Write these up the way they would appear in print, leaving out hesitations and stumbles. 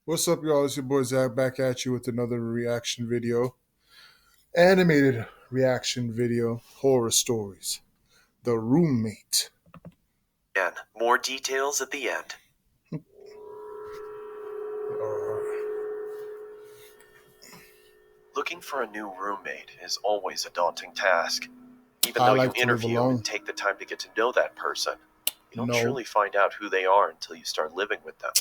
What's up, y'all? It's your boy Zach back at you with another reaction video. Animated reaction video, horror stories. The Roommate. Again, more details at the end. Looking for a new roommate is always a daunting task. Even though you interview and take the time to get to know that person, you don't truly find out who they are until you start living with them.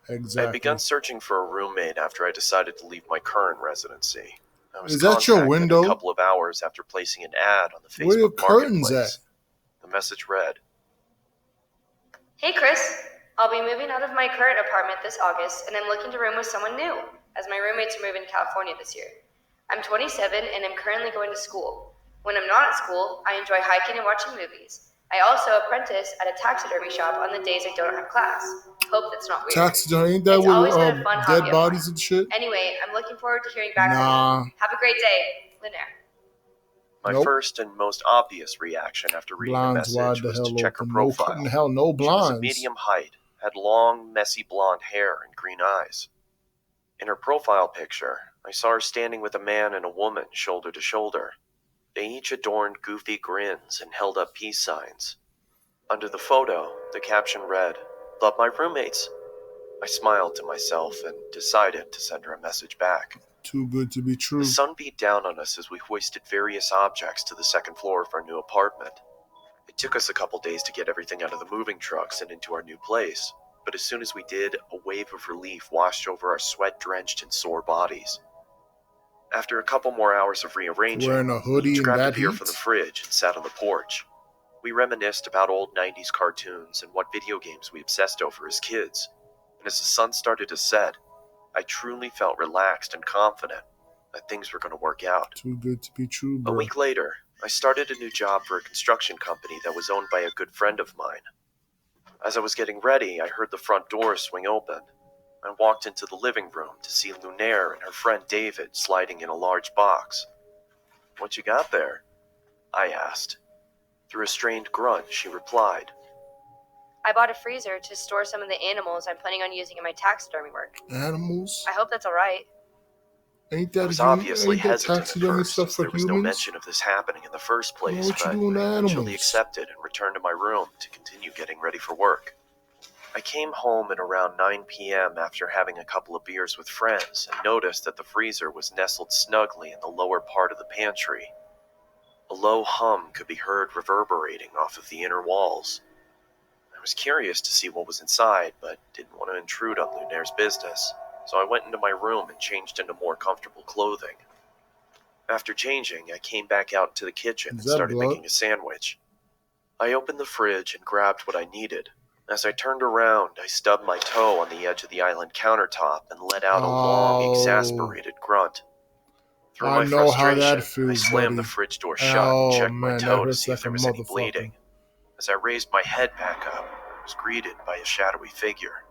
Exactly. I had begun searching for a roommate after I decided to leave my current residency. I was Is that your window? A couple of hours after placing an ad on the Facebook Where are your curtains Marketplace. at? The message read, "Hey Chris, I'll be moving out of my current apartment this August and I'm looking to room with someone new, as my roommates are moving to California this year. I'm 27 and I'm currently going to school. When I'm not at school, I enjoy hiking and watching movies. I also apprentice at a taxidermy shop on the days I don't have class. Hope that's not weird. Taxidermy, ain't that It's always been a fun with dead hobby of bodies mine. and shit? Anyway, I'm looking forward to hearing back Nah. from you. Have a great day, Linaire." My first and most obvious reaction after reading the message was to check her profile. No blinds. She was a medium height, had long, messy blonde hair and green eyes. In her profile picture, I saw her standing with a man and a woman shoulder to shoulder. They each adorned goofy grins and held up peace signs. Under the photo, the caption read, "Love my roommates." I smiled to myself and decided to send her a message back. Too good to be true. The sun beat down on us as we hoisted various objects to the second floor of our new apartment. It took us a couple days to get everything out of the moving trucks and into our new place, but as soon as we did, a wave of relief washed over our sweat-drenched and sore bodies. After a couple more hours of rearranging, wearing a hoodie we in grabbed a that beer heat? from the fridge and sat on the porch. We reminisced about old 90s cartoons and what video games we obsessed over as kids. And as the sun started to set, I truly felt relaxed and confident that things were going to work out. Too good to be true, bro. A week later, I started a new job for a construction company that was owned by a good friend of mine. As I was getting ready, I heard the front door swing open. I walked into the living room to see Lunaire and her friend David sliding in a large box. "What you got there?" I asked. Through a strained grunt, she replied, "I bought a freezer to store some of the animals I'm planning on using in my taxidermy work. Animals? I hope that's alright." Ain't that I was obviously ain't that hesitant at taxidermy first, stuff as for there was humans? no mention of this happening in the first place, What you but doing to I eventually animals? accepted and returned to my room to continue getting ready for work. I came home at around 9 p.m. after having a couple of beers with friends and noticed that the freezer was nestled snugly in the lower part of the pantry. A low hum could be heard reverberating off of the inner walls. I was curious to see what was inside, but didn't want to intrude on Lunaire's business, so I went into my room and changed into more comfortable clothing. After changing, I came back out to the kitchen and started making a sandwich. I opened the fridge and grabbed what I needed. As I turned around, I stubbed my toe on the edge of the island countertop and let out a long, exasperated grunt. Through my frustration, I slammed the fridge door shut and checked my toe to see if there was any bleeding. As I raised my head back up, I was greeted by a shadowy figure.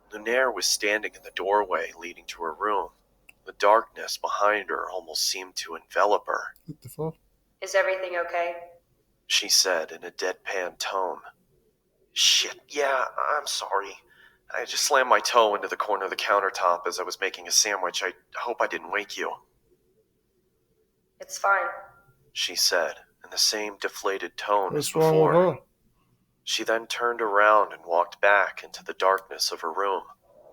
Lunaire was standing in the doorway leading to her room. The darkness behind her almost seemed to envelop her. What the fuck? "Is everything okay?" she said in a deadpan tone. "Shit, yeah, I'm sorry. I just slammed my toe into the corner of the countertop as I was making a sandwich. I hope I didn't wake you." "It's fine," she said in the same deflated tone as What's wrong with before. her? She then turned around and walked back into the darkness of her room.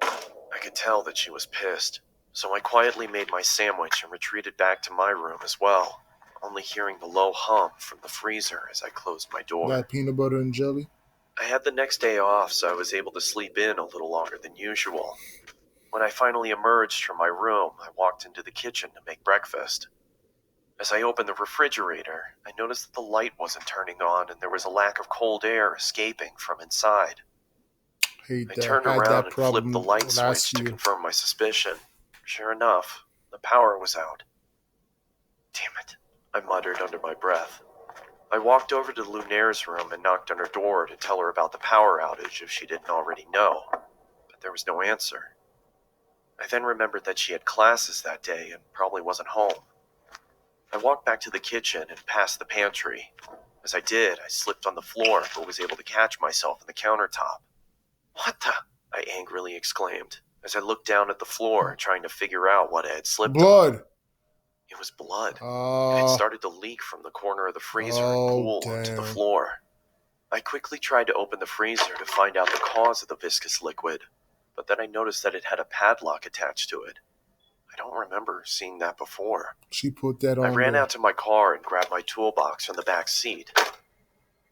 I could tell that she was pissed, so I quietly made my sandwich and retreated back to my room as well, only hearing the low hum from the freezer as I closed my door. That peanut butter and jelly? I had the next day off, so I was able to sleep in a little longer than usual. When I finally emerged from my room, I walked into the kitchen to make breakfast. As I opened the refrigerator, I noticed that the light wasn't turning on and there was a lack of cold air escaping from inside. I turned around and flipped the light switch to confirm my suspicion. Sure enough, the power was out. "Damn it," I muttered under my breath. I walked over to Lunaire's room and knocked on her door to tell her about the power outage if she didn't already know, but there was no answer. I then remembered that she had classes that day and probably wasn't home. I walked back to the kitchen and past the pantry. As I did, I slipped on the floor but was able to catch myself on the countertop. "What the?" I angrily exclaimed. As I looked down at the floor, trying to figure out what I had slipped on, Blood. it was blood. It had started to leak from the corner of the freezer and pool onto the damn. floor. I quickly tried to open the freezer to find out the cause of the viscous liquid, but then I noticed that it had a padlock attached to it. I don't remember seeing that before. She put that on I ran there. out to my car and grabbed my toolbox from the back seat.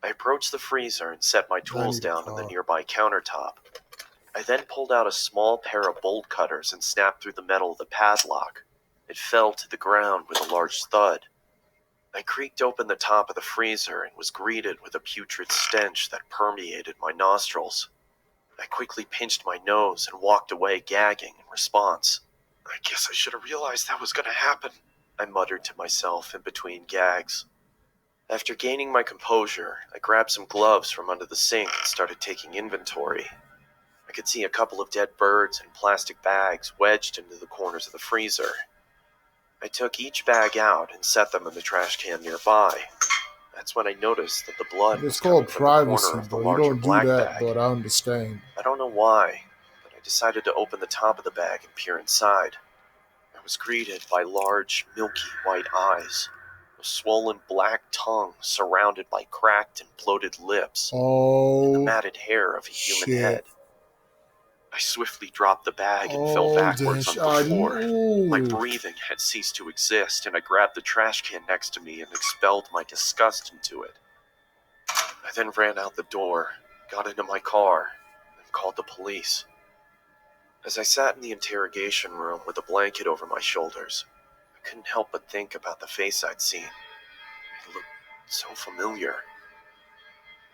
I approached the freezer and set my tools need a down on the car. nearby countertop. I then pulled out a small pair of bolt cutters and snapped through the metal of the padlock. It fell to the ground with a large thud. I creaked open the top of the freezer and was greeted with a putrid stench that permeated my nostrils. I quickly pinched my nose and walked away gagging in response. I guess I should have realized that was going to happen, I muttered to myself in between gags. After gaining my composure, I grabbed some gloves from under the sink and started taking inventory. I could see a couple of dead birds and plastic bags wedged into the corners of the freezer. I took each bag out and set them in the trash can nearby. That's when I noticed that the blood was It's coming called from the corner privacy, of the bro. You larger don't do black that, bag. but I understand. I don't know why, but I decided to open the top of the bag and peer inside. I was greeted by large, milky white eyes, a swollen black tongue surrounded by cracked and bloated lips, and the Oh, matted hair of a human shit. head. I swiftly dropped the bag and fell backwards onto the floor. My no. breathing had ceased to exist, and I grabbed the trash can next to me and expelled my disgust into it. I then ran out the door, got into my car, and called the police. As I sat in the interrogation room with a blanket over my shoulders, I couldn't help but think about the face I'd seen. It looked so familiar.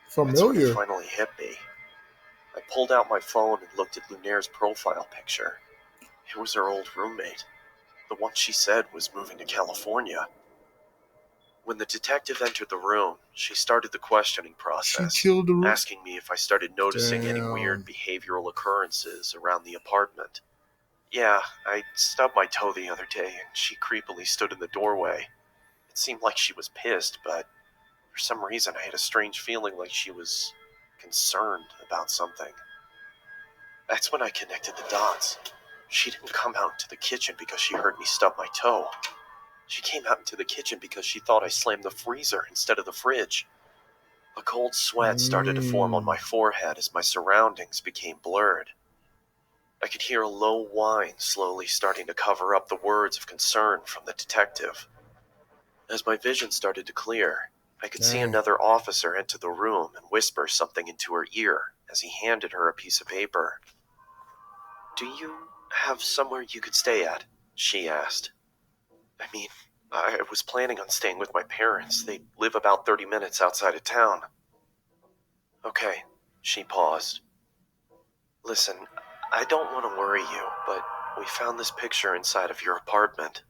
That's when it Familiar. finally hit me. I pulled out my phone and looked at Lunaire's profile picture. It was her old roommate, the one she said was moving to California. When the detective entered the room, she started the questioning She process, killed the room. asking me if I started noticing any weird behavioral occurrences around the apartment. Yeah, I stubbed my toe the other day and she creepily stood in the doorway. It seemed like she was pissed, but for some reason I had a strange feeling like she was concerned about something. That's when I connected the dots. She didn't come out into the kitchen because she heard me stub my toe. She came out into the kitchen because she thought I slammed the freezer instead of the fridge. A cold sweat started to form on my forehead as my surroundings became blurred. I could hear a low whine slowly starting to cover up the words of concern from the detective. As my vision started to clear, I could see another officer enter the room and whisper something into her ear as he handed her a piece of paper. "Do you have somewhere you could stay at?" she asked. I mean, I was planning on staying with my parents. They live about 30 minutes outside of town. Okay, she paused. Listen, I don't want to worry you, but we found this picture inside of your apartment.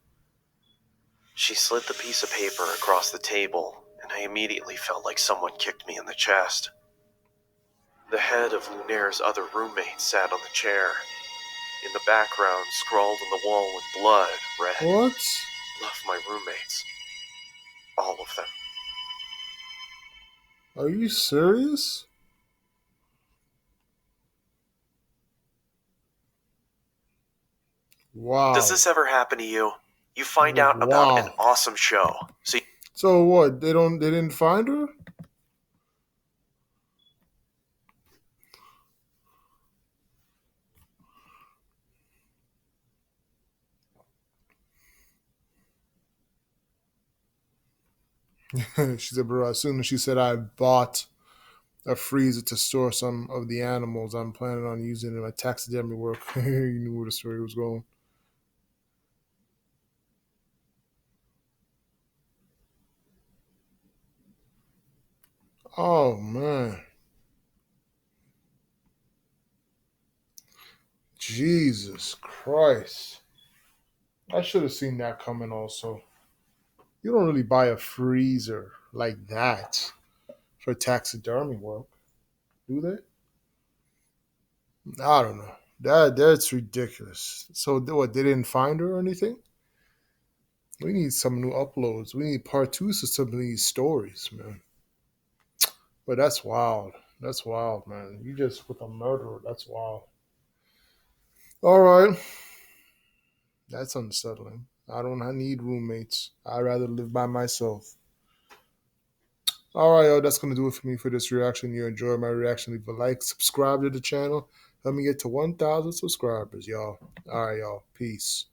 She slid the piece of paper across the table, and I immediately felt like someone kicked me in the chest. The head of Lunaire's other roommate sat on the chair. In the background, scrawled on the wall in blood, read, What? "Love my roommates. All of them." Are you serious? Wow. Does this ever happen to you? You find out about an awesome show. So what? They didn't find her? She said, bro, as soon as she said I bought a freezer to store some of the animals I'm planning on using in my taxidermy work, you knew where the story was going. Oh, man. Jesus Christ. I should have seen that coming also. You don't really buy a freezer like that for taxidermy work, do they? I don't know. That's ridiculous. So what? They didn't find her or anything? We need some new uploads. We need part twos to some of these stories, man. But that's wild. That's wild, man. You just with a murderer. That's wild. All right. That's unsettling. I need roommates. I'd rather live by myself. All right, yo, that's gonna do it for me for this reaction. You enjoy my reaction? Leave a like, subscribe to the channel. Let me get to 1,000 subscribers, y'all. All right, y'all. Peace.